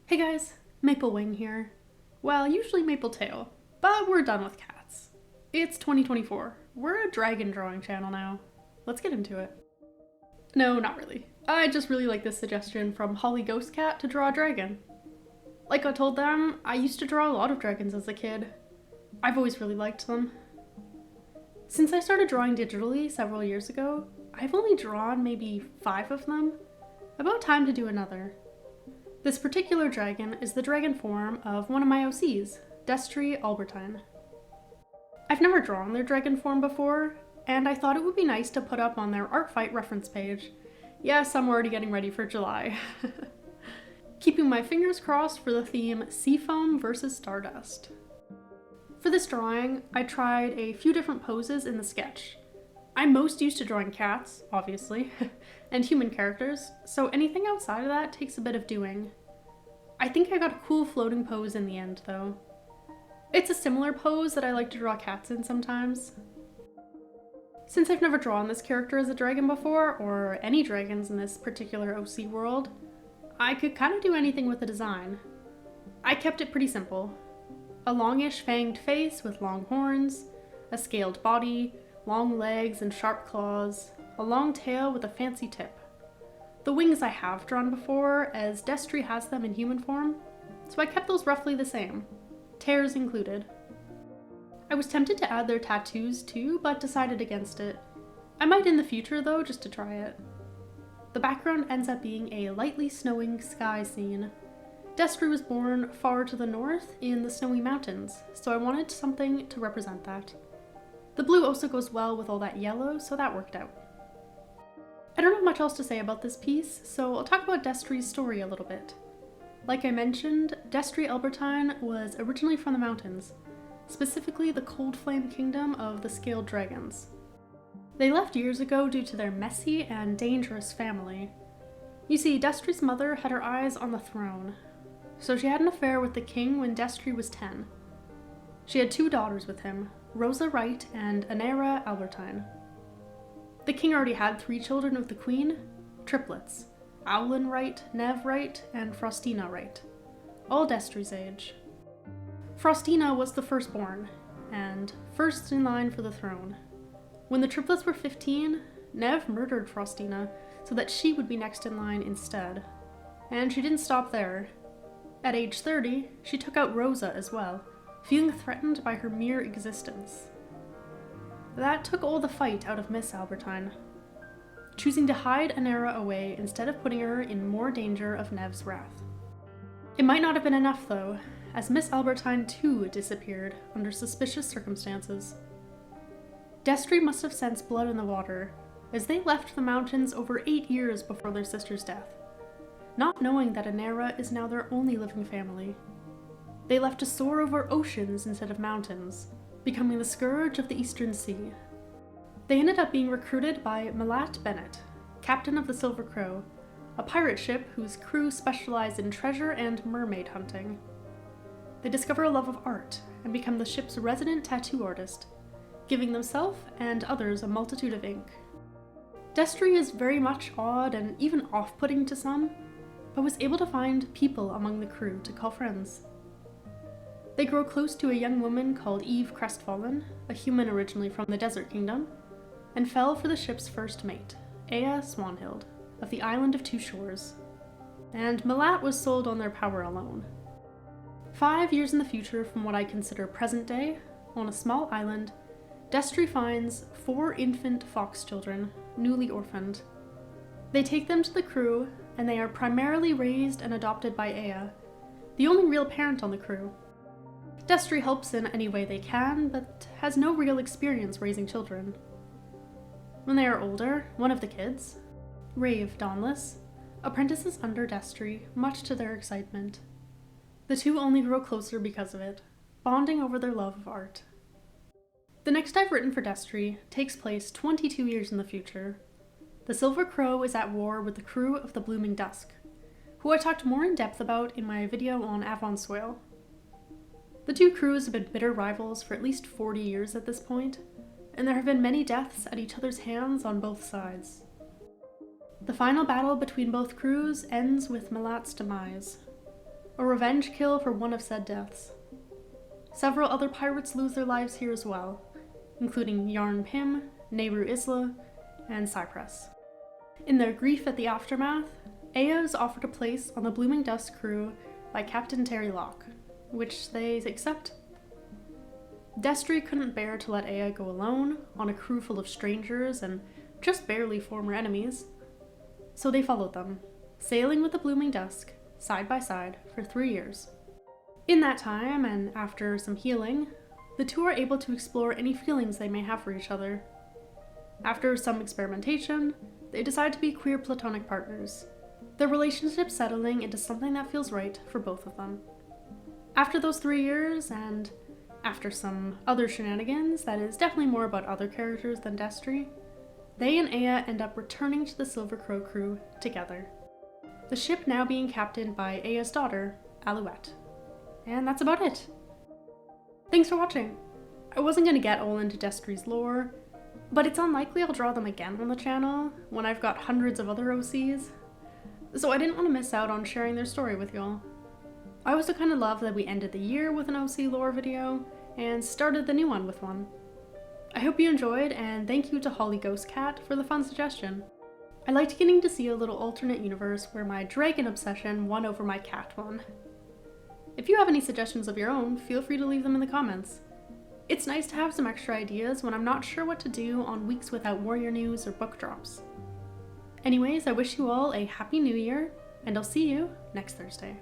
Hey guys, Maplewing here. Well, usually Mapletail, but we're done with cats. It's 2024. We're a dragon drawing channel now. Let's get into it. No, not really. I just really like this suggestion from Holly Ghost Cat to draw a dragon. Like I told them, I used to draw a lot of dragons as a kid. I've always really liked them. Since I started drawing digitally several years ago, I've only drawn maybe 5 of them. About time to do another. This particular dragon is the dragon form of one of my OCs, Destry Albertine. I've never drawn their dragon form before, and I thought it would be nice to put up on their Artfight reference page. Yes, I'm already getting ready for July. Keeping my fingers crossed for the theme Seafoam versus Stardust. For this drawing, I tried a few different poses in the sketch. I'm most used to drawing cats, obviously, and human characters, so anything outside of that takes a bit of doing. I think I got a cool floating pose in the end, though. It's a similar pose that I like to draw cats in sometimes. Since I've never drawn this character as a dragon before, or any dragons in this particular OC world, I could kind of do anything with the design. I kept it pretty simple. A longish fanged face with long horns, a scaled body, long legs and sharp claws, a long tail with a fancy tip. The wings I have drawn before, as Destry has them in human form, so I kept those roughly the same, tears included. I was tempted to add their tattoos too, but decided against it. I might in the future though, just to try it. The background ends up being a lightly snowing sky scene. Destry was born far to the north in the snowy mountains, so I wanted something to represent that. The blue also goes well with all that yellow, so that worked out. I don't have much else to say about this piece, so I'll talk about Destry's story a little bit. Like I mentioned, Destry Albertine was originally from the mountains, specifically the Cold Flame Kingdom of the Scaled Dragons. They left years ago due to their messy and dangerous family. You see, Destry's mother had her eyes on the throne, so she had an affair with the king when Destry was 10. She had 2 daughters with him, Rosa Wright and Anera Albertine. The king already had 3 children with the queen, triplets, Owlin Wright, Nev Wright, and Frostina Wright, all Destry's age. Frostina was the firstborn, and first in line for the throne. When the triplets were 15, Nev murdered Frostina so that she would be next in line instead. And she didn't stop there. At age 30, she took out Rosa as well, feeling threatened by her mere existence. That took all the fight out of Miss Albertine, choosing to hide Anera away instead of putting her in more danger of Nev's wrath. It might not have been enough though, as Miss Albertine too disappeared under suspicious circumstances. Destry must have sensed blood in the water, as they left the mountains over 8 years before their sister's death, not knowing that Anera is now their only living family. They left to soar over oceans instead of mountains, becoming the scourge of the Eastern Sea. They ended up being recruited by Maplet Maplewing, captain of the Silver Crow, a pirate ship whose crew specialized in treasure and mermaid hunting. They discover a love of art and become the ship's resident tattoo artist, giving themselves and others a multitude of ink. Destry is very much odd and even off-putting to some, but was able to find people among the crew to call friends. They grow close to a young woman called Eve Crestfallen, a human originally from the Desert Kingdom, and fell for the ship's first mate, Ea Swanhild, of the Island of Two Shores. And Malat was sold on their power alone. 5 years in the future from what I consider present day, on a small island, Destry finds 4 infant fox children, newly orphaned. They take them to the crew, and they are primarily raised and adopted by Ea, the only real parent on the crew. Destry helps in any way they can, but has no real experience raising children. When they are older, one of the kids, Rave Dawnless, apprentices under Destry, much to their excitement. The two only grow closer because of it, bonding over their love of art. The next I've written for Destry takes place 22 years in the future. The Silver Crow is at war with the crew of the Blooming Dusk, who I talked more in depth about in my video on Avon Soil. The 2 crews have been bitter rivals for at least 40 years at this point, and there have been many deaths at each other's hands on both sides. The final battle between both crews ends with Malat's demise. a revenge kill for one of said deaths. Several other pirates lose their lives here as well, including Yarn Pym, Nehru Isla, and Cypress. In their grief at the aftermath, Aya is offered a place on the Blooming Dust crew by Captain Terry Locke, which they accept. Destry couldn't bear to let Aya go alone on a crew full of strangers and just barely former enemies, so they followed them, sailing with the Blooming Dusk side by side for 3 years. In that time, and after some healing, the two are able to explore any feelings they may have for each other. After some experimentation, they decide to be queer platonic partners, their relationship settling into something that feels right for both of them. After those 3 years, and after some other shenanigans that is definitely more about other characters than Destry, they and Aya end up returning to the Silver Crow crew together. The ship now being captained by Aya's daughter, Alouette. And that's about it. Thanks for watching. I wasn't going to get all into Destry's lore, but it's unlikely I'll draw them again on the channel when I've got hundreds of other OCs, so I didn't want to miss out on sharing their story with y'all. I also kind of love that we ended the year with an OC lore video and started the new one with one. I hope you enjoyed, and thank you to Holly Ghost Cat for the fun suggestion. I liked getting to see a little alternate universe where my dragon obsession won over my cat one. If you have any suggestions of your own, feel free to leave them in the comments. It's nice to have some extra ideas when I'm not sure what to do on weeks without warrior news or book drops. Anyways, I wish you all a happy new year, and I'll see you next Thursday.